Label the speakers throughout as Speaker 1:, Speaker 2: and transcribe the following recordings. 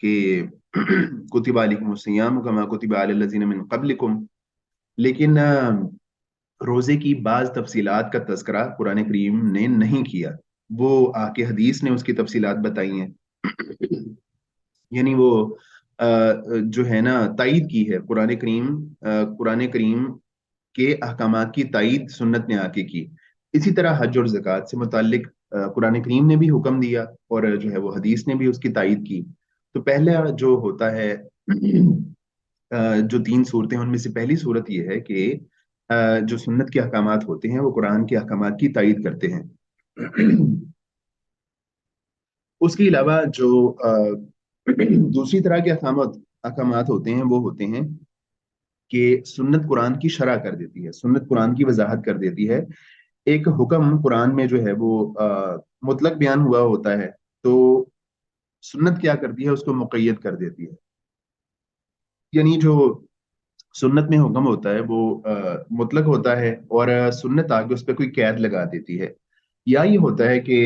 Speaker 1: کہ کتب علیکم الصیام کما کتب علی الذین من قبلکم، لیکن روزے کی بعض تفصیلات کا تذکرہ قرآن کریم نے نہیں کیا، وہ آ کے حدیث نے اس کی تفصیلات بتائی ہیں۔ یعنی وہ جو ہے نا تائید کی ہے قرآن کریم کے احکامات کی تائید سنت نے آ کے کی۔ اسی طرح حج اور زکوٰۃ سے متعلق قرآن کریم نے بھی حکم دیا، اور جو ہے وہ حدیث نے بھی اس کی تائید کی۔ تو پہلا جو ہوتا ہے جو تین صورتیں ان میں سے پہلی صورت یہ ہے کہ جو سنت کے احکامات ہوتے ہیں وہ قرآن کے احکامات کی تائید کرتے ہیں۔ اس کے علاوہ جو دوسری طرح کے احکامات ہوتے ہیں وہ ہوتے ہیں کہ سنت قرآن کی شرح کر دیتی ہے، سنت قرآن کی وضاحت کر دیتی ہے۔ ایک حکم قرآن میں جو ہے وہ مطلق بیان ہوا ہوتا ہے، تو سنت کیا کرتی ہے، اس کو مقید کر دیتی ہے۔ یعنی جو سنت میں حکم ہوتا ہے وہ مطلق ہوتا ہے، اور سنت آگے اس پہ کوئی قید لگا دیتی ہے۔ یا یہ ہوتا ہے کہ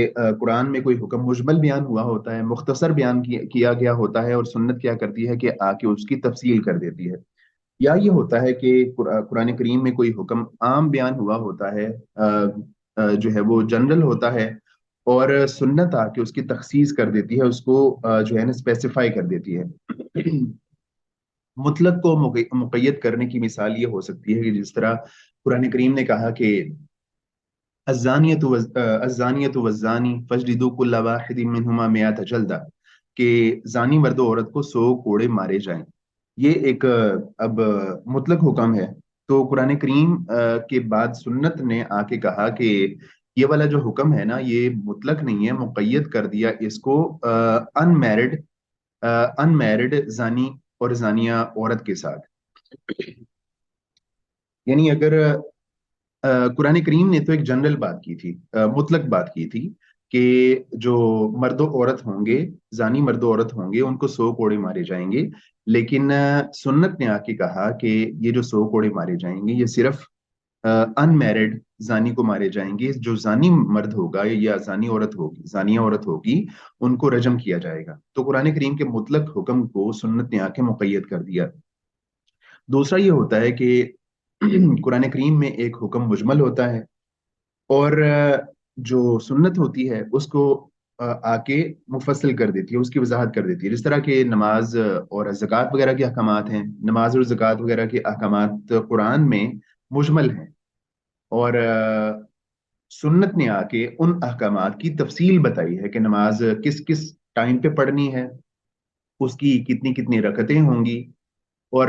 Speaker 1: قرآن میں کوئی حکم مجمل بیان ہوا ہوتا ہے، مختصر بیان کیا گیا ہوتا ہے، اور سنت کیا کرتی ہے کہ آ کے اس کی تفصیل کر دیتی ہے۔ یا یہ ہوتا ہے کہ قرآن کریم میں کوئی حکم عام بیان ہوا ہوتا ہے، جو ہے وہ جنرل ہوتا ہے، اور سنت آ کے اس کی تخصیص کر دیتی ہے، اس کو جو ہے نا اسپیسیفائی کر دیتی ہے۔ مطلق کو مقید کرنے کی مثال یہ ہو سکتی ہے کہ جس طرح قرآن کریم نے کہا کہ الزانیۃ والزانی فاجلدوا کل واحد منہما مئۃ جلدہ، کہ زانی مرد و عورت کو 100 کوڑے مارے جائیں۔ یہ ایک اب مطلق حکم ہے، تو قرآن کریم کے بعد سنت نے آ کے کہا کہ یہ والا جو حکم ہے نا یہ مطلق نہیں ہے، مقید کر دیا اس کو ان میرڈ زانی اور زانیہ عورت کے ساتھ۔ یعنی اگر قرآن کریم نے تو ایک جنرل بات کی تھی، مطلق بات کی تھی کہ جو مرد و عورت ہوں گے، زانی مرد و عورت ہوں گے، ان کو 100 کوڑے مارے جائیں گے، لیکن سنت نے آ کے کہا کہ یہ جو 100 کوڑے مارے جائیں گے یہ صرف ان میرڈ زانی کو مارے جائیں گے۔ جو زانی مرد ہوگا یا زانی عورت ہوگی، زانیہ عورت ہوگی، ان کو رجم کیا جائے گا۔ تو قرآن کریم کے مطلق حکم کو سنت نے آ کے مقید کر دیا۔ دوسرا یہ ہوتا ہے کہ قرآن کریم میں ایک حکم مجمل ہوتا ہے، اور جو سنت ہوتی ہے اس کو آ کے مفصل کر دیتی ہے، اس کی وضاحت کر دیتی ہے۔ جس طرح کہ نماز اور زکوٰۃ وغیرہ کے احکامات ہیں، نماز اور زکوٰۃ وغیرہ کے احکامات قرآن میں مجمل ہیں، اور سنت نے آ کے ان احکامات کی تفصیل بتائی ہے کہ نماز کس کس ٹائم پہ پڑھنی ہے، اس کی کتنی کتنی رکعتیں ہوں گی، اور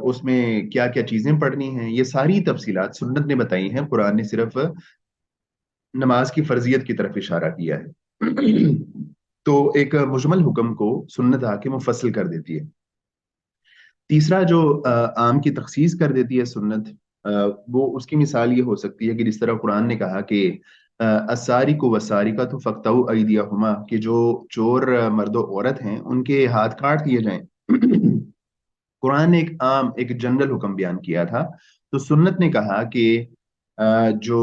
Speaker 1: اس میں کیا کیا چیزیں پڑھنی ہیں، یہ ساری تفصیلات سنت نے بتائی ہیں، قرآن نے صرف نماز کی فرضیت کی طرف اشارہ کیا ہے۔ تو ایک مجمل حکم کو سنت آ کے مفصل کر دیتی ہے۔ تیسرا جو عام کی تخصیص کر دیتی ہے سنت، وہ اس کی مثال یہ ہو سکتی ہے کہ جس طرح قرآن نے کہا کہ السارق والسارقۃ فاقطعوا ایدیہما، کہ جو چور مرد و عورت ہیں ان کے ہاتھ کاٹ دیے جائیں۔ قرآن نے ایک جنرل حکم بیان کیا تھا، تو سنت نے کہا کہ جو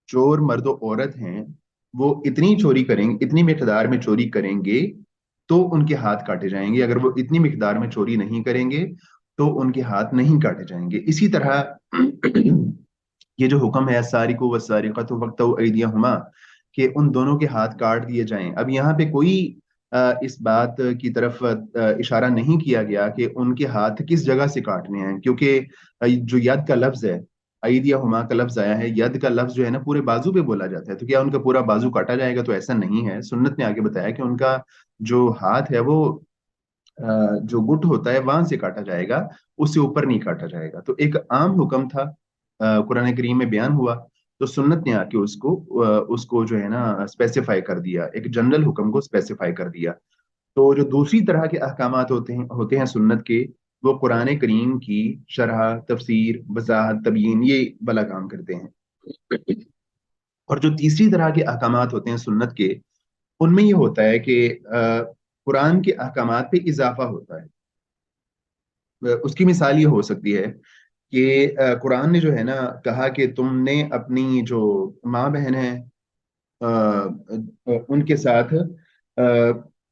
Speaker 1: چور مرد و عورت ہیں وہ اتنی چوری کریں گے، اتنی مقدار میں چوری کریں گے تو ان کے ہاتھ کاٹے جائیں گے، اگر وہ اتنی مقدار میں چوری نہیں کریں گے تو ان کے ہاتھ نہیں کاٹے جائیں گے۔ اسی طرح یہ جو حکم ہے السارق والسارقۃ فاقطعوا ایدیہما، کہ ان دونوں کے ہاتھ کاٹ دیے جائیں، اب یہاں پہ کوئی اس بات کی طرف اشارہ نہیں کیا گیا کہ ان کے ہاتھ کس جگہ سے کاٹنے ہیں، کیونکہ جو ید کا لفظ ہے، ایدیہما کا لفظ آیا ہے، ید کا لفظ جو ہے نا پورے بازو پہ بولا جاتا ہے، تو کیا ان کا پورا بازو کاٹا جائے گا؟ تو ایسا نہیں ہے۔ سنت نے آگے بتایا کہ ان کا جو ہاتھ ہے وہ جو گٹ ہوتا ہے وہاں سے کاٹا جائے گا، اس سے اوپر نہیں کاٹا جائے گا۔ تو ایک عام حکم تھا، قرآن کریم میں بیان ہوا، تو سنت نے آ کے اس کو جو ہے نا اسپیسیفائی کر دیا، ایک جنرل حکم کو اسپیسیفائی کر دیا۔ تو جو دوسری طرح کے احکامات ہوتے ہیں سنت کے، وہ قرآن کریم کی شرح، تفسیر، وضاحت، تبیین، یہ بلا کام کرتے ہیں۔ اور جو تیسری طرح کے احکامات ہوتے ہیں سنت کے، ان میں یہ ہوتا ہے کہ قرآن کے احکامات پہ اضافہ ہوتا ہے۔ اس کی مثال یہ ہو سکتی ہے کہ قرآن نے جو ہے نا کہا کہ تم نے اپنی جو ماں بہن ہیں ان کے ساتھ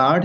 Speaker 1: 8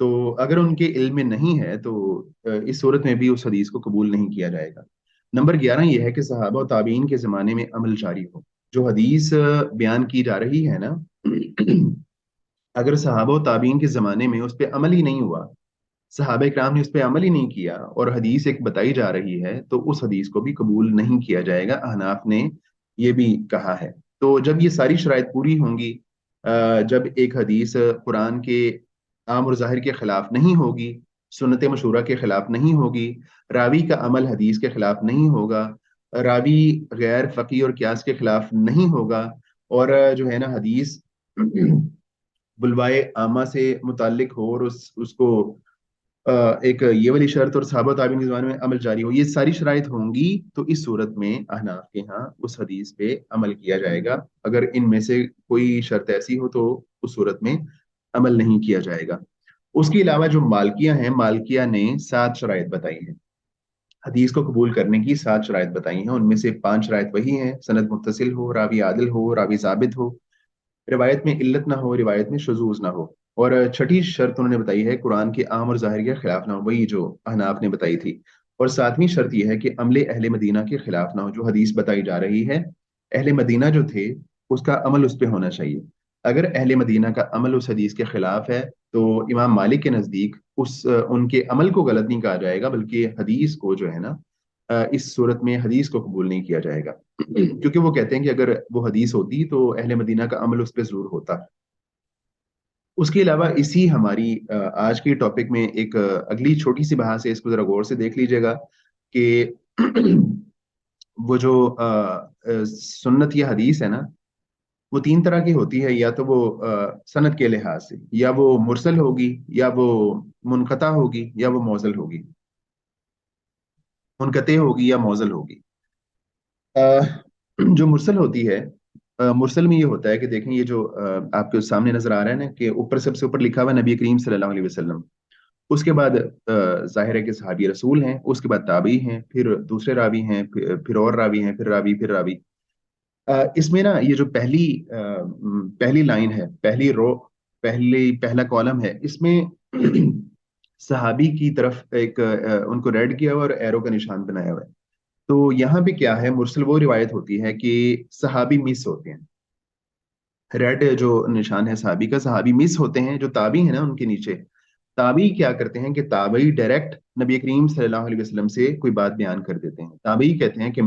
Speaker 1: تو اگر ان کے علم میں نہیں ہے تو اس صورت میں بھی اس حدیث کو قبول نہیں کیا جائے گا۔ نمبر 11 یہ ہے کہ صحابہ و تابعین کے زمانے میں عمل جاری ہو۔ جو حدیث بیان کی جا رہی ہے نا، اگر صحابہ و تابعین کے زمانے میں اس پہ عمل ہی نہیں ہوا، صحابہ کرام نے اس پہ عمل ہی نہیں کیا، اور حدیث ایک بتائی جا رہی ہے، تو اس حدیث کو بھی قبول نہیں کیا جائے گا۔ احناف نے یہ بھی کہا ہے۔ تو جب یہ ساری شرائط پوری ہوں گی، جب ایک حدیث قرآن کے عام اور ظاہر کے خلاف نہیں ہوگی، سنت مشورہ کے خلاف نہیں ہوگی، راوی کا عمل حدیث کے خلاف نہیں ہوگا، راوی غیر فقی اور قیاس کے خلاف نہیں ہوگا، اور جو ہے نا حدیث بلوائے عامہ سے متعلق ہو، اور اس کو ایک یہ والی شرط اور صحابہ تابعین کے زمانے میں عمل جاری ہو، یہ ساری شرائط ہوں گی، تو اس صورت میں احناف کے ہاں اس حدیث پہ عمل کیا جائے گا۔ اگر ان میں سے کوئی شرط ایسی ہو تو اس صورت میں عمل نہیں کیا جائے گا۔ اس کے علاوہ جو مالکیہ ہیں، مالکیہ نے 7 شرائط بتائی ہیں، حدیث کو قبول کرنے کی 7 شرائط بتائی ہیں۔ ان میں سے 5 شرائط وہی ہیں: سند متصل ہو، راوی عادل ہو، راوی ثابت ہو، روایت میں علت نہ ہو، روایت میں شذوذ نہ ہو، اور چھٹی شرط انہوں نے بتائی ہے قرآن کے عام اور ظاہر کے خلاف نہ ہو، وہی جو احناف نے بتائی تھی۔ اور 7ویں شرط یہ ہے کہ عمل اہل مدینہ کے خلاف نہ ہو۔ جو حدیث بتائی جا رہی ہے، اہل مدینہ جو تھے اس کا عمل اس پہ ہونا چاہیے۔ اگر اہل مدینہ کا عمل اس حدیث کے خلاف ہے تو امام مالک کے نزدیک ان کے عمل کو غلط نہیں کہا جائے گا، بلکہ حدیث کو جو ہے نا، اس صورت میں حدیث کو قبول نہیں کیا جائے گا، کیونکہ وہ کہتے ہیں کہ اگر وہ حدیث ہوتی تو اہل مدینہ کا عمل اس پہ ضرور ہوتا۔ اس کے علاوہ اسی ہماری آج کے ٹاپک میں ایک اگلی چھوٹی سی بحث ہے، اس کو ذرا غور سے دیکھ لیجیے گا کہ وہ جو سنت یا حدیث ہے نا، وہ 3 طرح کی ہوتی ہے، یا تو وہ سند کے لحاظ سے، یا وہ مرسل ہوگی، یا وہ منقطع ہوگی، یا وہ موصل ہوگی، منقطع ہوگی یا موصل ہوگی۔ جو مرسل ہوتی ہے، مرسل میں یہ ہوتا ہے کہ دیکھیں یہ جو آپ کے سامنے نظر آ رہا ہے نا، کہ اوپر سب سے اوپر لکھا ہوا ہے نبی کریم صلی اللہ علیہ وسلم، اس کے بعد ظاہر ہے کہ صحابی رسول ہیں، اس کے بعد تابعی ہیں، پھر دوسرے راوی ہیں، پھر اور راوی ہیں، پھر راوی۔ اس میں نا یہ جو پہلی لائن ہے، پہلی رو، پہلا کالم ہے، اس میں صحابی کی طرف ایک ان کو ریڈ کیا ہوا اور ایرو کا نشان بنایا ہوا ہے۔ تو یہاں پہ کیا ہے، مرسل وہ روایت ہوتی ہے کہ صحابی مس ہوتے ہیں، ریڈ جو نشان ہے صحابی کا، صحابی مس ہوتے ہیں، جو تابعی ہیں نا ان کے نیچے، تابعی کیا کرتے ہیں کہ تابعی ڈائریکٹ نبی کریم صلی اللہ علیہ وسلم سے کوئی بات بیان کر دیتے ہیں۔ تابعی کہتے ہیں کہ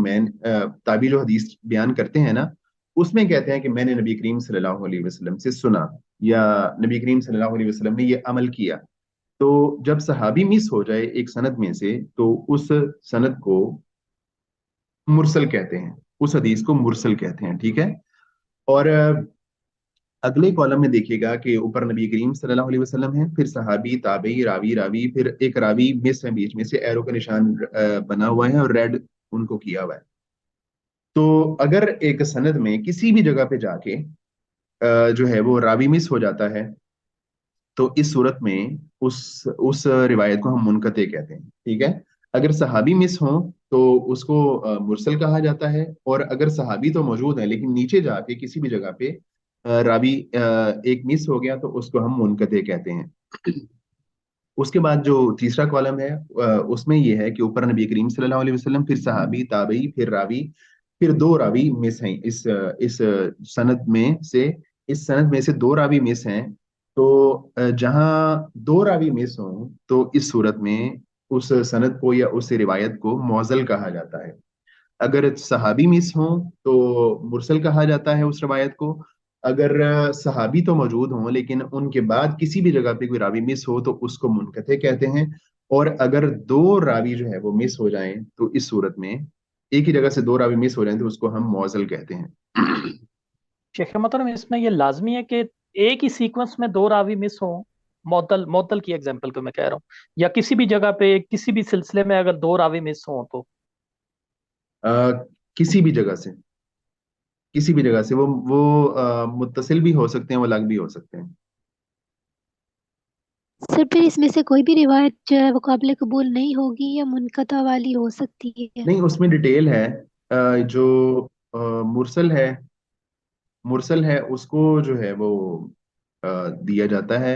Speaker 1: تابعی جو حدیث بیان کرتے ہیں نا، اس میں کہتے ہیں کہ میں نے نبی کریم صلی اللہ علیہ وسلم سے سنا، یا نبی کریم صلی اللہ علیہ وسلم نے یہ عمل کیا۔ تو جب صحابی مس ہو جائے ایک سند میں سے، تو اس سند کو مرسل کہتے ہیں، اس حدیث کو مرسل کہتے ہیں، ٹھیک ہے۔ اور اگلے کالم میں دیکھیے گا کہ اوپر نبی کریم صلی اللہ علیہ وسلم ہے، پھر صحابی، تابعی، راوی، پھر ایک راوی مس ہے بیچ میں سے، ایرو کا نشان بنا ہوا ہے اور ریڈ ان کو کیا ہوا ہے۔ تو اگر ایک سند میں کسی بھی جگہ پہ جا کے جو ہے وہ راوی مس ہو جاتا ہے، تو اس صورت میں اس روایت کو ہم منقطع کہتے ہیں، ٹھیک ہے۔ اگر صحابی مس ہوں تو اس کو مرسل کہا جاتا ہے، اور اگر صحابی تو موجود ہے لیکن نیچے جا کے کسی بھی جگہ پہ راوی ایک مس ہو گیا، تو اس کو ہم منقطع کہتے ہیں۔ اس کے بعد جو تیسرا کالم ہے، اس میں یہ ہے کہ اوپر نبی کریم صلی اللہ علیہ وسلم، پھر صحابی، تابعی، پھر راوی، پھر 2 راوی مس ہیں اس سند میں سے، اس سند میں سے 2 راوی مس ہیں۔ تو جہاں 2 راوی مس ہوں تو اس صورت میں اس سند کو یا اس روایت کو معضل کہا جاتا ہے۔ اگر صحابی مس ہوں تو مرسل کہا جاتا ہے اس روایت کو۔ اگر صحابی تو موجود ہوں لیکن ان کے بعد کسی بھی جگہ پہ کوئی راوی مس ہو تو اس کو منقطع کہتے ہیں۔ اور اگر 2 راوی جو ہے وہ مس ہو جائیں تو اس صورت میں ایک ہی جگہ سے 2 راوی مس ہو جائیں تو اس کو ہم معضل کہتے ہیں۔
Speaker 2: شیخ محترم، اس میں یہ لازمی ہے کہ ایک ہی سیکوینس میں 2 راوی مس ہوں؟ معطل کی ایگزامپل کو میں کہہ رہا ہوں، یا کسی بھی جگہ پہ کسی بھی سلسلے میں اگر 2 راوی مس ہوں تو؟
Speaker 1: کسی بھی جگہ سے، کسی بھی جگہ سے وہ متصل بھی ہو سکتے ہیں، وہ الگ بھی ہو سکتے ہیں۔
Speaker 3: سر پھر اس میں سے کوئی بھی روایت جو ہے وہ قابل قبول نہیں ہوگی یا منقطع والی ہو سکتی ہے؟
Speaker 1: نہیں، اس میں ڈیٹیل ہے۔ جو مرسل ہے، مرسل ہے اس کو جو ہے وہ دیا جاتا ہے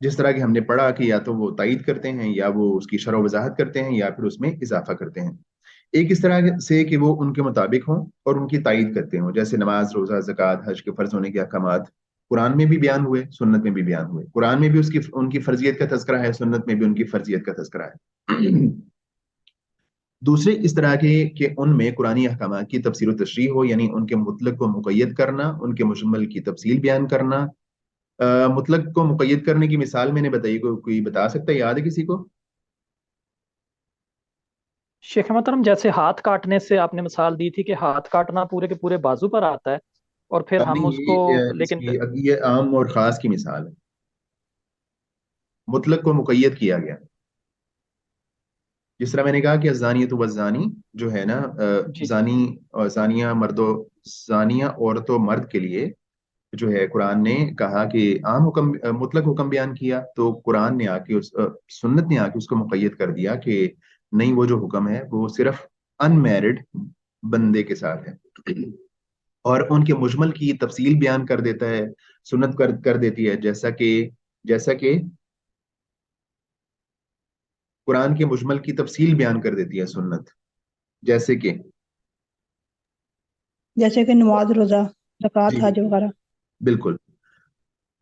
Speaker 1: جس طرح کہ ہم نے پڑھا کہ یا تو وہ تائید کرتے ہیں یا وہ اس کی شرح و وضاحت کرتے ہیں یا پھر اس میں اضافہ کرتے ہیں. ایک اس طرح سے کہ وہ ان کے مطابق ہوں اور ان کی تائید کرتے ہوں، جیسے نماز، روزہ، زکوٰۃ، حج کے فرض ہونے کے احکامات قرآن میں بھی بیان ہوئے، سنت میں بھی بیان ہوئے. قرآن میں بھی ان کی فرضیت کا تذکرہ ہے، سنت میں بھی ان کی فرضیت کا تذکرہ ہے. دوسرے اس طرح کے کہ ان میں قرآنی احکامات کی تفسیر و تشریح ہو، یعنی ان کے مطلق کو مقید کرنا، ان کے مجمل کی تفصیل بیان کرنا. مطلق کو مقید کرنے کی مثال میں نے بتائی، کوئی بتا سکتا ہے؟ یاد ہے کسی کو؟
Speaker 2: شیخ محترم جیسے ہاتھ کاٹنے سے آپ نے مثال دی تھی کہ ہاتھ کاٹنا پورے کے پورے بازو پر آتا ہے اور پھر ہم
Speaker 1: نہیں،
Speaker 2: اس کو،
Speaker 1: اس
Speaker 2: لیکن
Speaker 1: کی یہ عام اور خاص کی مثال ہے، مطلق کو مقید کیا گیا. جس طرح میں نے کہا کہ الزانیۃ والزانی جو ہے نا،
Speaker 2: جی
Speaker 1: زانی اور زانیہ زانیہ عورت و مرد کے لیے جو ہے قرآن نے کہا کہ عام حکم، مطلق حکم بیان کیا، تو قرآن نے آ کے سنت نے آ کے اس کو مقید کر دیا کہ نہیں، وہ جو حکم ہے وہ صرف ان میرڈ بندے کے ساتھ ہے، اور ان کے مجمل کی تفصیل بیان کر دیتا ہے، سنت کر دیتی ہے. جیسا کہ قرآن کے مجمل کی تفصیل بیان کر دیتی ہے سنت، جیسے کہ
Speaker 4: جیسے کہ نماز، روزہ،
Speaker 1: جی
Speaker 4: زکوٰۃ، حج
Speaker 1: بالکل
Speaker 4: وغیرہ.
Speaker 1: بالکل.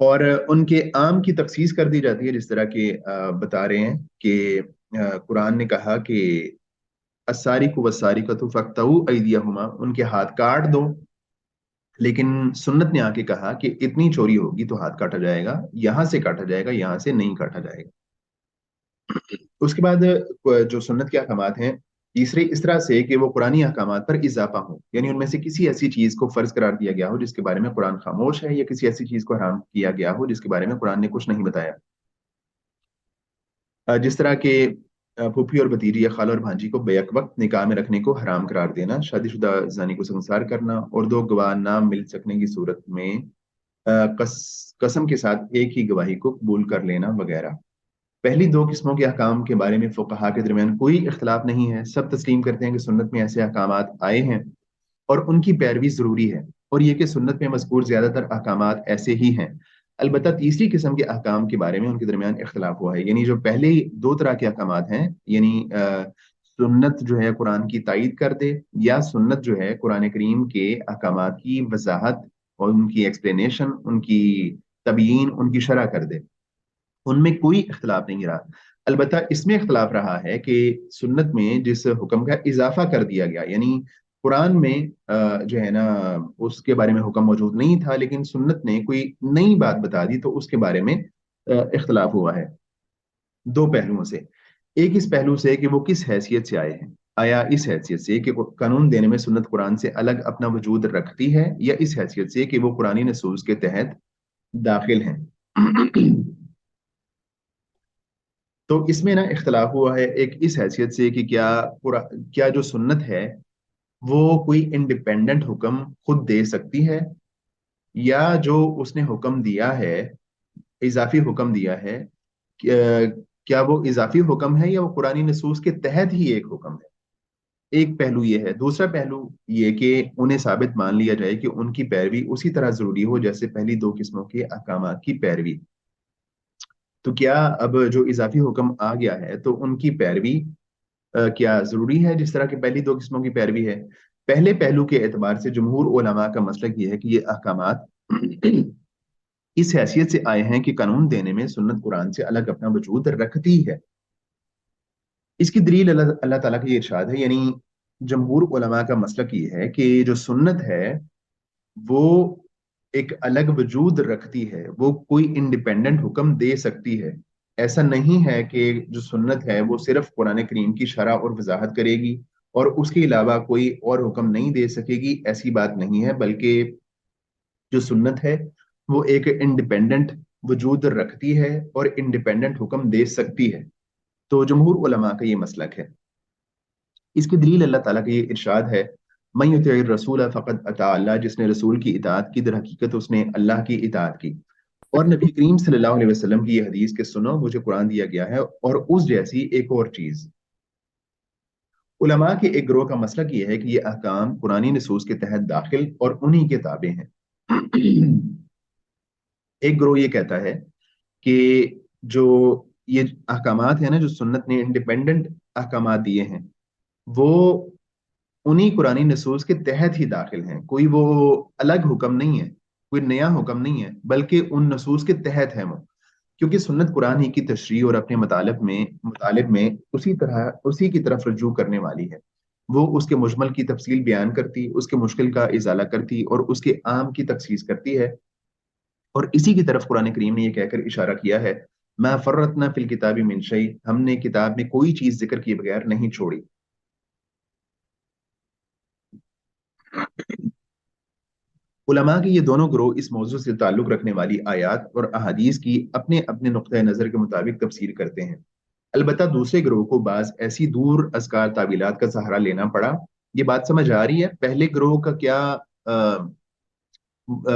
Speaker 1: اور ان کے عام کی تخصیص کر دی جاتی ہے، جس طرح کہ بتا رہے ہیں کہ قرآن نے کہا کہ السارق والسارقۃ فاقطعوا ایدیہما، ان کے ہاتھ کاٹ دو. لیکن سنت نے آ کے کہا کہ اتنی چوری ہوگی تو ہاتھ کاٹا جائے گا، یہاں سے کاٹا جائے گا، یہاں سے نہیں کاٹا جائے گا. اس کے بعد جو سنت کے احکامات ہیں، تیسرے اس طرح سے کہ وہ قرآنی احکامات پر اضافہ ہوں، یعنی ان میں سے کسی ایسی چیز کو فرض قرار دیا گیا ہو جس کے بارے میں قرآن خاموش ہے، یا کسی ایسی چیز کو حرام کیا گیا ہو جس کے بارے میں قرآن نے کچھ نہیں بتایا. جس طرح کہ پھوپھی اور بھتیجی یا خالہ اور بھانجی کو بیک وقت نکاح میں رکھنے کو حرام قرار دینا، شادی شدہ زانی کو سنسار کرنا، اور دو گواہ نہ مل سکنے کی صورت میں قسم کے ساتھ ایک ہی گواہی کو قبول کر لینا وغیرہ. پہلی دو قسموں کے احکام کے بارے میں فقہا کے درمیان کوئی اختلاف نہیں ہے، سب تسلیم کرتے ہیں کہ سنت میں ایسے احکامات آئے ہیں اور ان کی پیروی ضروری ہے، اور یہ کہ سنت میں مذکور زیادہ تر احکامات ایسے ہی ہیں. البتہ تیسری قسم کے احکام کے بارے میں ان کے درمیان اختلاف ہوا ہے، یعنی جو پہلے دو طرح کے احکامات ہیں، یعنی سنت جو ہے قرآن کی تائید کر دے، یا سنت جو ہے قرآن کریم کے احکامات کی وضاحت اور ان کی ایکسپلینیشن، ان کی تبیین، ان کی شرح کر دے. ان میں کوئی اختلاف نہیں رہا. البتہ اس میں اختلاف رہا ہے کہ سنت میں جس حکم کا اضافہ کر دیا گیا، یعنی قرآن میں جو ہے نا اس کے بارے میں حکم موجود نہیں تھا، لیکن سنت نے کوئی نئی بات بتا دی، تو اس کے بارے میں اختلاف ہوا ہے دو پہلوؤں سے. ایک اس پہلو سے کہ وہ کس حیثیت سے آئے ہیں، آیا اس حیثیت سے کہ وہ قانون دینے میں سنت قرآن سے الگ اپنا وجود رکھتی ہے، یا اس حیثیت سے کہ وہ قرآنی نصوص کے تحت داخل ہیں. تو اس میں نا اختلاف ہوا ہے، ایک اس حیثیت سے کہ کیا جو سنت ہے وہ کوئی انڈیپینڈنٹ حکم خود دے سکتی ہے، یا جو اس نے حکم دیا ہے، اضافی حکم دیا ہے، کیا وہ اضافی حکم ہے یا وہ قرآنی نصوص کے تحت ہی ایک حکم ہے. ایک پہلو یہ ہے. دوسرا پہلو یہ کہ انہیں ثابت مان لیا جائے کہ ان کی پیروی اسی طرح ضروری ہو جیسے پہلی دو قسموں کے احکامات کی پیروی. تو کیا اب جو اضافی حکم آ گیا ہے تو ان کی پیروی کیا ضروری ہے جس طرح کی پہلی دو قسموں کی پیروی ہے؟ پہلے پہلو کے اعتبار سے جمہور علماء کا مسلک یہ ہے کہ یہ احکامات اس حیثیت سے آئے ہیں کہ قانون دینے میں سنت قرآن سے الگ اپنا وجود رکھتی ہے. اس کی دلیل اللہ تعالیٰ کا یہ ارشاد ہے، یعنی جمہور علماء کا مسلک یہ ہے کہ جو سنت ہے وہ ایک الگ وجود رکھتی ہے، وہ کوئی انڈیپینڈنٹ حکم دے سکتی ہے. ایسا نہیں ہے کہ جو سنت ہے وہ صرف قرآن کریم کی شرح اور وضاحت کرے گی اور اس کے علاوہ کوئی اور حکم نہیں دے سکے گی، ایسی بات نہیں ہے. بلکہ جو سنت ہے وہ ایک انڈیپینڈنٹ وجود رکھتی ہے اور انڈیپینڈنٹ حکم دے سکتی ہے. تو جمہور علماء کا یہ مسلک ہے. اس کی دلیل اللہ تعالیٰ کا یہ ارشاد ہے، من یطع الرسول فقد اطاع اللہ، جس نے رسول کی اطاعت کی در حقیقت اس نے اللہ کی اطاعت کی. اور نبی کریم صلی اللہ علیہ وسلم کی یہ حدیث کہ سنو مجھے قرآن دیا گیا ہے اور اس جیسی ایک اور چیز. علماء کے ایک گروہ کا مسلک یہ ہے کہ یہ احکام قرآنی نصوص کے تحت داخل اور انہی کے تابع ہیں. ایک گروہ یہ کہتا ہے کہ جو یہ احکامات ہیں نا جو سنت نے انڈیپینڈنٹ احکامات دیے ہیں، وہ انہی قرآنی نصوص کے تحت ہی داخل ہیں، کوئی وہ الگ حکم نہیں ہے، کوئی نیا حکم نہیں ہے، بلکہ ان نصوص کے تحت ہیں وہ، کیونکہ سنت قرآن ہی کی تشریح اور اپنے مطالب میں اسی کی طرف رجوع کرنے والی ہے۔ وہ اس کے مجمل کی تفصیل بیان کرتی، اس کے مشکل کا ازالہ کرتی اور اس کے عام کی تخصیص کرتی ہے، اور اسی کی طرف قرآن کریم نے یہ کہہ کر اشارہ کیا ہے، ما فرطنا فی الکتاب من شیء، ہم نے کتاب میں کوئی چیز ذکر کیے بغیر نہیں چھوڑی۔ علماء کے یہ دونوں گروہ اس موضوع سے تعلق رکھنے والی آیات اور احادیث کی اپنے اپنے نقطۂ نظر کے مطابق تفسیر کرتے ہیں، البتہ دوسرے گروہ کو بعض ایسی دور ازکار تعویلات کا سہارا لینا پڑا۔ یہ بات سمجھ آ رہی ہے پہلے گروہ کا کیا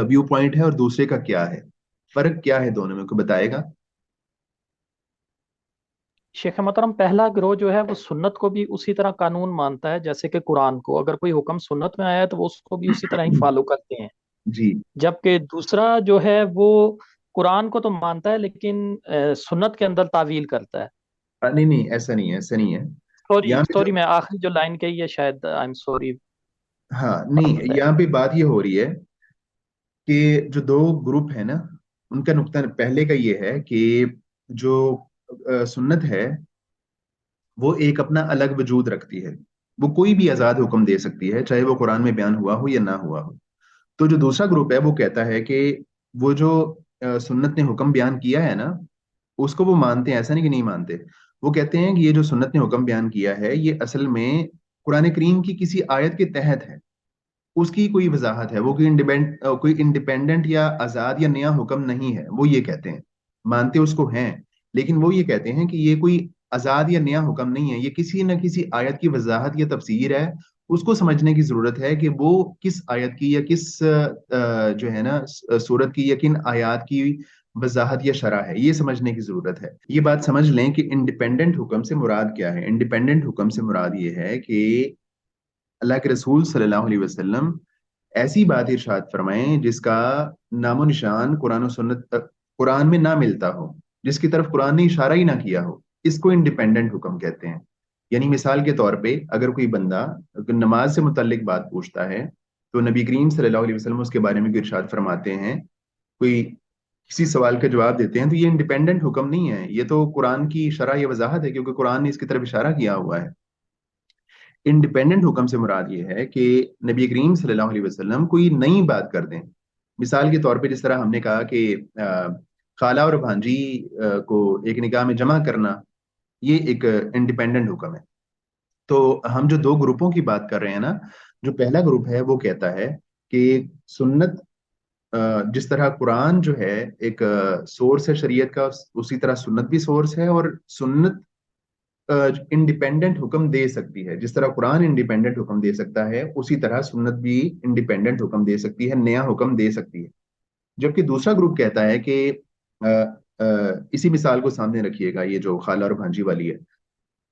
Speaker 1: ویو پوائنٹ ہے اور دوسرے کا کیا ہے، فرق کیا ہے دونوں میں، کو بتائے گا؟
Speaker 2: شیخ محترم، پہلا گروہ جو ہے وہ سنت کو بھی اسی طرح قانون مانتا ہے جیسے کہ قرآن کو، اگر کوئی حکم سنت میں آیا ہے تو وہ اس کو بھی اسی طرح ہی فالو کرتے ہیں،
Speaker 1: جی
Speaker 2: جبکہ دوسرا جو ہے وہ قرآن کو تو مانتا ہے لیکن سنت کے اندر تعویل کرتا ہے۔
Speaker 1: نہیں نہیں، ایسا نہیں ہے، ایسا نہیں ہے
Speaker 2: سوری
Speaker 1: یہاں پہ جو،
Speaker 2: سوری میں آخری جو لائن کہی ہے شاید آئی ایم سوری،
Speaker 1: ہاں
Speaker 2: آپ
Speaker 1: نہیں،
Speaker 2: بتائیں۔
Speaker 1: یہاں پہ بات یہ ہو رہی ہے کہ جو دو گروپ ہیں نا، ان کا نقطہ پہلے کا یہ ہے کہ جو سنت ہے وہ ایک اپنا الگ وجود رکھتی ہے، وہ کوئی بھی آزاد حکم دے سکتی ہے، چاہے وہ قرآن میں بیان ہوا ہو یا نہ ہوا ہو۔ تو جو دوسرا گروپ ہے وہ کہتا ہے کہ وہ جو سنت نے حکم بیان کیا ہے نا، اس کو وہ مانتے ہیں، ایسا نہیں کہ نہیں مانتے، وہ کہتے ہیں کہ یہ جو سنت نے حکم بیان کیا ہے یہ اصل میں قرآن کریم کی کسی آیت کے تحت ہے، اس کی کوئی وضاحت ہے، وہ کوئی انڈیپینڈنٹ یا آزاد یا نیا حکم نہیں ہے، وہ یہ کہتے ہیں، مانتے اس کو ہیں، لیکن وہ یہ کہتے ہیں کہ یہ کوئی آزاد یا نیا حکم نہیں ہے، یہ کسی نہ کسی آیت کی وضاحت یا تفسیر ہے، اس کو سمجھنے کی ضرورت ہے کہ وہ کس آیت کی یا کس جو ہے نا سورت کی یا کن آیات کی وضاحت یا شرح ہے، یہ سمجھنے کی ضرورت ہے۔ یہ بات سمجھ لیں کہ انڈیپینڈنٹ حکم سے مراد کیا ہے۔ انڈیپینڈنٹ حکم سے مراد یہ ہے کہ اللہ کے رسول صلی اللہ علیہ وسلم ایسی بات ارشاد فرمائیں جس کا نام و نشان قرآن و سنت قرآن میں نہ ملتا ہو، جس کی طرف قرآن نے اشارہ ہی نہ کیا ہو، اس کو انڈیپینڈنٹ حکم کہتے ہیں۔ یعنی مثال کے طور پہ اگر کوئی بندہ نماز سے متعلق بات پوچھتا ہے تو نبی کریم صلی اللہ علیہ وسلم اس کے بارے میں کوئی ارشاد فرماتے ہیں، کوئی کسی سوال کا جواب دیتے ہیں، تو یہ انڈیپینڈنٹ حکم نہیں ہے، یہ تو قرآن کی شرح یا وضاحت ہے، کیونکہ قرآن نے اس کی طرف اشارہ کیا ہوا ہے۔ انڈیپینڈنٹ حکم سے مراد یہ ہے کہ نبی کریم صلی اللہ علیہ وسلم کوئی نئی بات کر دیں، مثال کے طور پہ جس طرح ہم نے کہا کہ خالہ اور بھانجی کو ایک نکاح میں جمع کرنا، یہ ایک انڈیپینڈنٹ حکم ہے۔ تو ہم جو دو گروپوں کی بات کر رہے ہیں نا، جو پہلا گروپ ہے وہ کہتا ہے کہ سنت جس طرح قرآن جو ہے ایک سورس ہے شریعت کا، اسی طرح سنت بھی سورس ہے، اور سنت انڈیپینڈنٹ حکم دے سکتی ہے، جس طرح قرآن انڈیپینڈنٹ حکم دے سکتا ہے اسی طرح سنت بھی انڈیپینڈنٹ حکم دے سکتی ہے، نیا حکم دے سکتی ہے۔ جبکہ دوسرا گروپ کہتا ہے کہ آ، آ، اسی مثال کو سامنے رکھیے گا، یہ جو خالہ اور بھانجی والی ہے،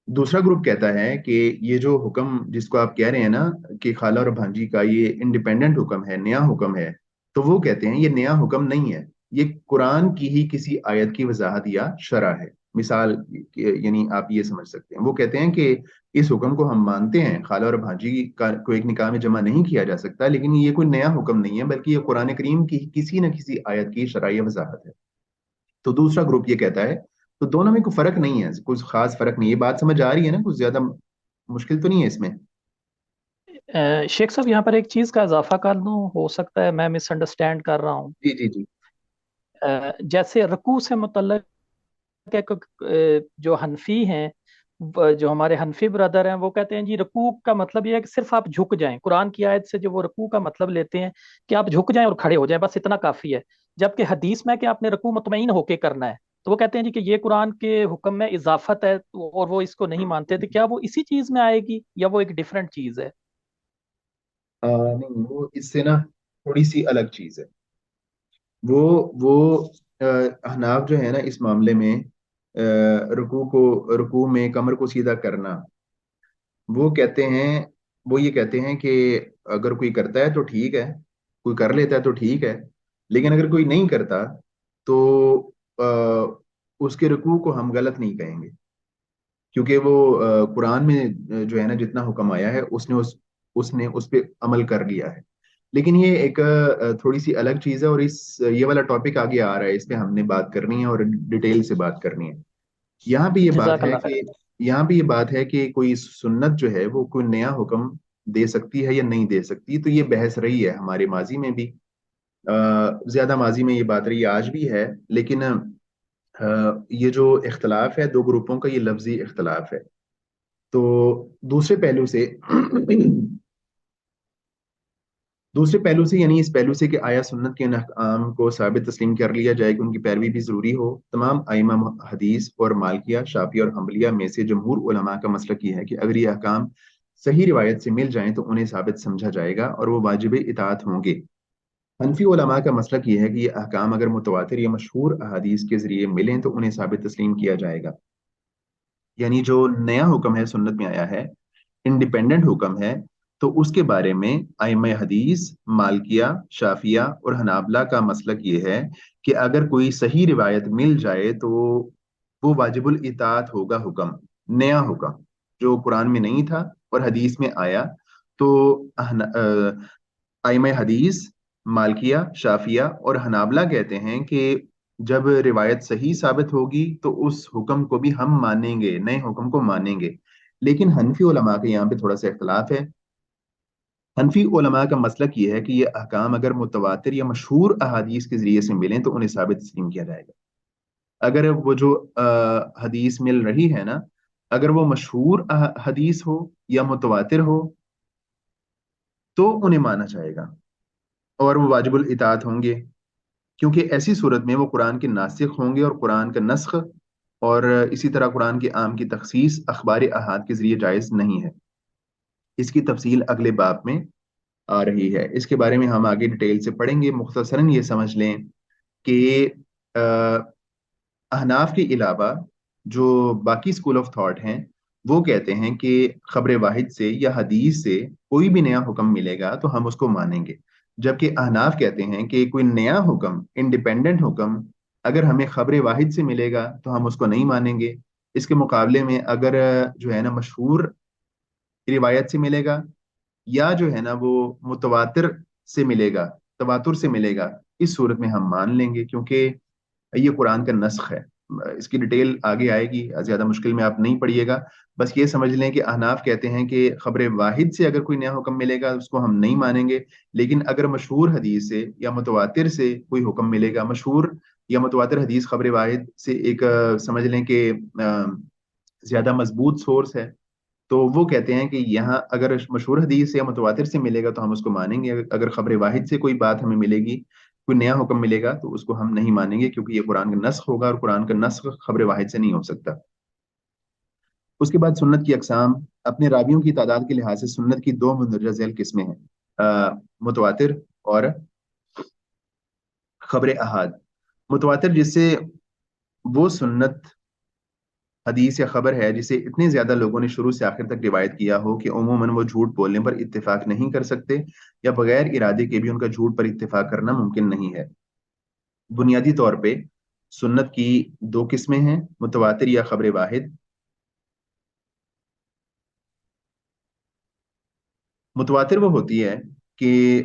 Speaker 1: دوسرا گروپ کہتا ہے کہ یہ جو حکم جس کو آپ کہہ رہے ہیں نا کہ خالہ اور بھانجی کا یہ انڈیپینڈنٹ حکم ہے، نیا حکم ہے، تو وہ کہتے ہیں یہ نیا حکم نہیں ہے، یہ قرآن کی ہی کسی آیت کی وضاحت یا شرح ہے۔ مثال یعنی آپ یہ سمجھ سکتے ہیں، وہ کہتے ہیں کہ اس حکم کو ہم مانتے ہیں، خالہ اور بھانجی کو ایک نکاح میں جمع نہیں کیا جا سکتا، لیکن یہ کوئی نیا حکم نہیں ہے، بلکہ یہ قرآن کریم کی کسی نہ کسی آیت کی شرح یا وضاحت ہے۔ تو دوسرا گروپ یہ کہتا ہے، تو دونوں میں کوئی فرق نہیں ہے، کوئی خاص فرق نہیں ہے، بات سمجھ آ رہی ہے نا، کچھ زیادہ مشکل تو نہیں ہے اس میں؟
Speaker 2: شیخ صاحب یہاں پر ایک چیز کا اضافہ کر دوں، ہو سکتا ہے میں مس انڈرسٹینڈ کر رہا ہوں۔
Speaker 1: جی جی جی
Speaker 2: جیسے رکوع سے متعلق ایک جو حنفی ہیں، جو ہمارے حنفی برادر ہیں، وہ کہتے ہیں جی رکوع کا مطلب یہ ہے کہ صرف آپ جھک جائیں، قرآن کی آیت سے جو وہ رکوع کا مطلب لیتے ہیں کہ آپ جھک جائیں اور کھڑے ہو جائیں، بس اتنا کافی ہے، جبکہ حدیث میں کہ آپ نے رکوع مطمئن ہو کے کرنا ہے، تو وہ کہتے ہیں جی کہ یہ قرآن کے حکم میں اضافت ہے اور وہ اس کو نہیں مانتے، تو کیا وہ اسی چیز میں آئے گی یا وہ ایک ڈیفرنٹ چیز ہے؟
Speaker 1: نہیں، وہ اس سے نا تھوڑی سی الگ چیز ہے۔ وہ احناف جو ہے نا اس معاملے میں رکوع میں کمر کو سیدھا کرنا، وہ کہتے ہیں، وہ یہ کہتے ہیں کہ اگر کوئی کرتا ہے تو ٹھیک ہے، کوئی کر لیتا ہے تو ٹھیک ہے، لیکن اگر کوئی نہیں کرتا تو اس کے رکوع کو ہم غلط نہیں کہیں گے، کیونکہ وہ قرآن میں جو ہے نا جتنا حکم آیا ہے اس نے اس پہ عمل کر لیا ہے۔ لیکن یہ ایک تھوڑی سی الگ چیز ہے، اور یہ والا ٹاپک آگے آ رہا ہے، اس پہ ہم نے بات کرنی ہے اور ڈیٹیل سے بات کرنی ہے۔ یہاں پہ یہ بات
Speaker 2: جزاک
Speaker 1: ہے
Speaker 2: اللہ
Speaker 1: کہ
Speaker 2: خیر۔
Speaker 1: یہاں پہ یہ بات ہے کہ کوئی سنت جو ہے وہ کوئی نیا حکم دے سکتی ہے یا نہیں دے سکتی، تو یہ بحث رہی ہے ہمارے ماضی میں بھی، زیادہ ماضی میں یہ بات رہی ہے، آج بھی ہے، لیکن یہ جو اختلاف ہے دو گروپوں کا، یہ لفظی اختلاف ہے۔ تو دوسرے پہلو سے دوسرے پہلو سے یعنی اس پہلو سے کہ آیا سنت کے ان احکام کو ثابت تسلیم کر لیا جائے کہ ان کی پیروی بھی ضروری ہو، تمام ائمہ حدیث اور مالکیہ، شافعیہ اور حنبلیہ میں سے جمہور علماء کا مسلک یہ ہے کہ اگر یہ احکام صحیح روایت سے مل جائیں تو انہیں ثابت سمجھا جائے گا اور وہ واجب اطاعت ہوں گے۔ حنفی علماء کا مسلک یہ ہے کہ یہ احکام اگر متواتر یا مشہور احادیث کے ذریعے ملیں تو انہیں ثابت تسلیم کیا جائے گا، یعنی جو نیا حکم ہے سنت میں آیا ہے، انڈیپینڈنٹ حکم ہے، تو اس کے بارے میں ائمہ حدیث، مالکیہ، شافعیہ اور حنابلہ کا مسلک یہ ہے کہ اگر کوئی صحیح روایت مل جائے تو وہ واجب الاطاعت ہوگا حکم، نیا حکم جو قرآن میں نہیں تھا اور حدیث میں آیا۔ تو ائمہ حدیث، مالکیہ، شافعیہ اور حنابلہ کہتے ہیں کہ جب روایت صحیح ثابت ہوگی تو اس حکم کو بھی ہم مانیں گے، نئے حکم کو مانیں گے۔ لیکن حنفی علماء کے یہاں پہ تھوڑا سا اختلاف ہے۔ حنفی علماء کا مسلک یہ ہے کہ یہ احکام اگر متواتر یا مشہور احادیث کے ذریعے سے ملیں تو انہیں ثابت تسلیم کیا جائے گا۔ اگر وہ جو حدیث مل رہی ہے نا، اگر وہ مشہور حدیث ہو یا متواتر ہو تو انہیں مانا جائے گا اور وہ واجب الاطاعت ہوں گے، کیونکہ ایسی صورت میں وہ قرآن کے ناسخ ہوں گے، اور قرآن کا نسخ اور اسی طرح قرآن کے عام کی تخصیص اخبار احاد کے ذریعے جائز نہیں ہے۔ اس کی تفصیل اگلے باب میں آ رہی ہے، اس کے بارے میں ہم آگے ڈیٹیل سے پڑھیں گے۔ مختصراً یہ سمجھ لیں کہ احناف کے علاوہ جو باقی اسکول آف تھاٹ ہیں وہ کہتے ہیں کہ خبر واحد سے یا حدیث سے کوئی بھی نیا حکم ملے گا تو ہم اس کو مانیں گے، جبکہ احناف کہتے ہیں کہ کوئی نیا حکم، انڈیپینڈنٹ حکم اگر ہمیں خبر واحد سے ملے گا تو ہم اس کو نہیں مانیں گے۔ اس کے مقابلے میں اگر جو ہے نا مشہور روایت سے ملے گا یا جو ہے نا وہ متواتر سے ملے گا، تواتر سے ملے گا، اس صورت میں ہم مان لیں گے، کیونکہ یہ قرآن کا نسخ ہے۔ اس کی ڈیٹیل آگے آئے گی، زیادہ مشکل میں آپ نہیں پڑھیے گا، بس یہ سمجھ لیں کہ احناف کہتے ہیں کہ خبر واحد سے اگر کوئی نیا حکم ملے گا اس کو ہم نہیں مانیں گے، لیکن اگر مشہور حدیث سے یا متواتر سے کوئی حکم ملے گا، مشہور یا متواتر حدیث خبر واحد سے ایک سمجھ لیں کہ زیادہ مضبوط سورس ہے، تو وہ کہتے ہیں کہ یہاں اگر مشہور حدیث یا متواتر سے ملے گا تو ہم اس کو مانیں گے، اگر خبر واحد سے کوئی بات ہمیں ملے گی، کوئی نیا حکم ملے گا تو اس کو ہم نہیں مانیں گے، کیونکہ یہ قرآن کا نسخ ہوگا اور قرآن کا نسخ خبر واحد سے نہیں ہو سکتا۔ اس کے بعد سنت کی اقسام، اپنے راویوں کی تعداد کے لحاظ سے سنت کی دو مندرجہ ذیل قسمیں ہیں، متواتر اور خبر احاد۔ متواتر جس سے وہ سنت، حدیث یا خبر ہے جسے اتنے زیادہ لوگوں نے شروع سے آخر تک روایت کیا ہو کہ عموماً وہ جھوٹ بولنے پر اتفاق نہیں کر سکتے، یا بغیر ارادے کے بھی ان کا جھوٹ پر اتفاق کرنا ممکن نہیں ہے۔ بنیادی طور پہ سنت کی دو قسمیں ہیں، متواتر یا خبر واحد۔ متواتر وہ ہوتی ہے کہ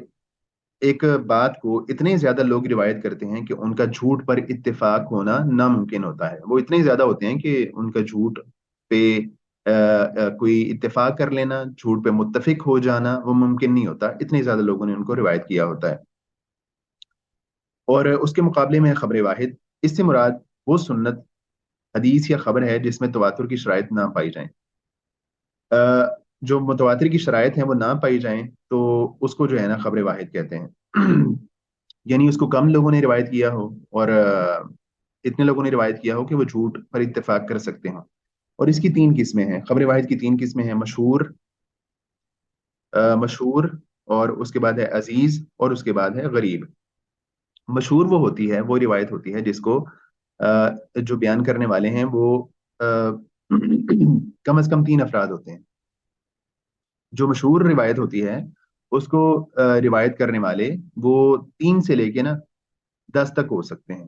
Speaker 1: ایک بات کو اتنے زیادہ لوگ روایت کرتے ہیں کہ ان کا جھوٹ پر اتفاق ہونا ناممکن ہوتا ہے، وہ اتنے زیادہ ہوتے ہیں کہ ان کا جھوٹ پہ کوئی اتفاق کر لینا، جھوٹ پہ متفق ہو جانا وہ ممکن نہیں ہوتا، اتنے زیادہ لوگوں نے ان کو روایت کیا ہوتا ہے۔ اور اس کے مقابلے میں خبر واحد، اس سے مراد وہ سنت، حدیث یا خبر ہے جس میں تواتر کی شرائط نہ پائی جائیں۔ جو متواتر کی شرائط ہیں وہ نہ پائی جائیں تو اس کو جو ہے نا خبر واحد کہتے ہیں، یعنی اس کو کم لوگوں نے روایت کیا ہو اور اتنے لوگوں نے روایت کیا ہو کہ وہ جھوٹ پر اتفاق کر سکتے ہیں۔ اور اس کی تین قسمیں ہیں، خبر واحد کی تین قسمیں ہیں، مشہور، مشہور اور اس کے بعد ہے عزیز اور اس کے بعد ہے غریب۔ مشہور وہ ہوتی ہے، وہ روایت ہوتی ہے جس کو جو بیان کرنے والے ہیں وہ کم از کم تین افراد ہوتے ہیں۔ جو مشہور روایت ہوتی ہے اس کو روایت کرنے والے وہ 3 سے لے کے نا 10 تک ہو سکتے ہیں،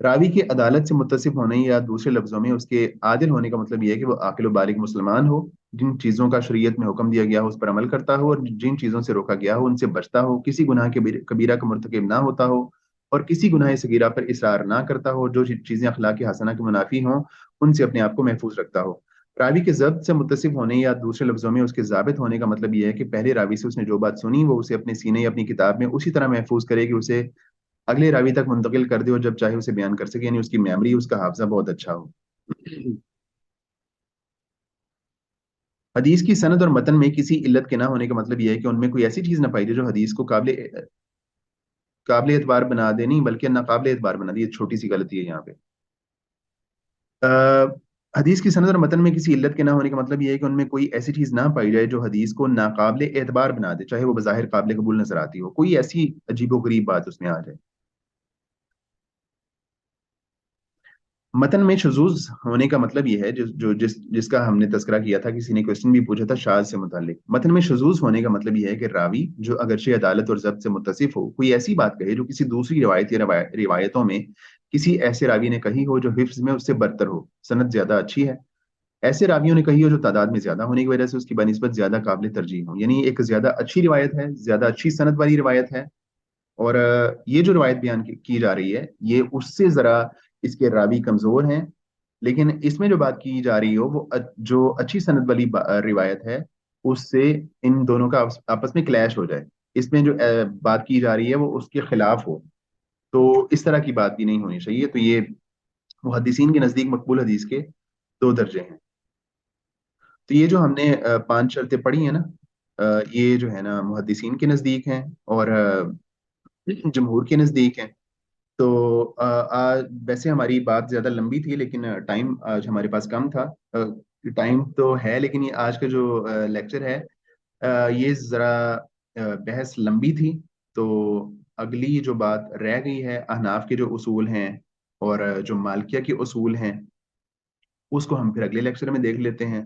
Speaker 1: راوی کی عدالت سے متصف ہونے یا دوسرے لفظوں میں اس کے عادل ہونے کا مطلب یہ ہے کہ وہ عاقل و بالغ مسلمان ہو، جن چیزوں کا شریعت میں حکم دیا گیا ہو اس پر عمل کرتا ہو، اور جن چیزوں سے روکا گیا ہو ان سے بچتا ہو، کسی گناہ کبیرہ کا مرتکب نہ ہوتا ہو، اور کسی گناہ صغیرہ پر اصرار نہ کرتا ہو، جو چیزیں اخلاق حسنہ کے منافی ہوں ان سے اپنے آپ کو محفوظ رکھتا ہو۔ راوی کے ضبط سے متصف ہونے یا دوسرے لفظوں میں اس کے ضابط ہونے کا مطلب یہ ہے کہ پہلے راوی سے اس نے جو بات سنی وہ اسے اپنے سینے یا اپنی کتاب میں اسی طرح محفوظ کرے کہ اسے اگلے راوی تک منتقل کر دے اور جب چاہے اسے بیان کر سکے، یعنی اس کی میموری، اس کا حافظہ بہت اچھا ہو۔ حدیث کی سند اور متن میں کسی علت کے نہ ہونے کا مطلب یہ ہے کہ ان میں کوئی ایسی چیز نہ پائی جائے جو حدیث کو قابل اعتبار بنا دے، نہیں بلکہ ناقابل اعتبار بنا دے۔ یہ چھوٹی سی غلطی ہے یہاں پہ۔ حدیث کی سند اور متن میں کسی علت کے نہ ہونے کا مطلب یہ ہے کہ ان میں کوئی ایسی چیز نہ پائی جائے جو حدیث کو ناقابل اعتبار بنا دے، چاہے وہ بظاہر قابل قبول نظر آتی ہو، کوئی ایسی عجیب و غریب بات اس میں آ جائے۔ متن میں شذوذ ہونے کا مطلب یہ ہے جس کا ہم نے تذکرہ کیا تھا، کسی نے کوشچن بھی پوچھا تھا شاذ سے متعلق۔ متن میں شذوذ ہونے کا مطلب یہ ہے کہ راوی جو اگرچہ عدالت اور ضبط سے متصف ہو، کوئی ایسی بات کہے جو کسی دوسری روایت یا روایتوں میں کسی ایسے راوی نے کہی ہو جو حفظ میں اس سے برتر ہو، سند زیادہ اچھی ہے، ایسے راویوں نے کہی ہو جو تعداد میں زیادہ ہونے کی وجہ سے اس کی بنسبت زیادہ قابل ترجیح ہو، یعنی ایک زیادہ اچھی روایت ہے، زیادہ اچھی سند والی روایت ہے، اور یہ جو روایت بیان کی جا رہی ہے یہ اس سے ذرا اس کے راوی کمزور ہیں، لیکن اس میں جو بات کی جا رہی ہو وہ جو اچھی سند والی روایت ہے اس سے ان دونوں کا آپس میں کلیش ہو جائے، اس میں جو بات کی جا رہی ہے وہ اس کے خلاف ہو، تو اس طرح کی بات بھی نہیں ہونی چاہیے۔ تو یہ محدثین کے نزدیک مقبول حدیث کے 2 درجے ہیں۔ تو یہ جو ہم نے 5 شرطیں پڑھی ہیں نا، یہ جو ہے نا محدثین کے نزدیک ہیں اور جمہور کے نزدیک ہیں۔ تو ویسے ہماری بات زیادہ لمبی تھی لیکن ٹائم آج ہمارے پاس کم تھا۔ ٹائم تو ہے لیکن یہ آج کا جو لیکچر ہے یہ ذرا بحث لمبی تھی، تو اگلی جو بات رہ گئی ہے احناف کے جو اصول ہیں اور جو مالکیہ کے اصول ہیں اس کو ہم پھر اگلے لیکچر میں دیکھ لیتے ہیں۔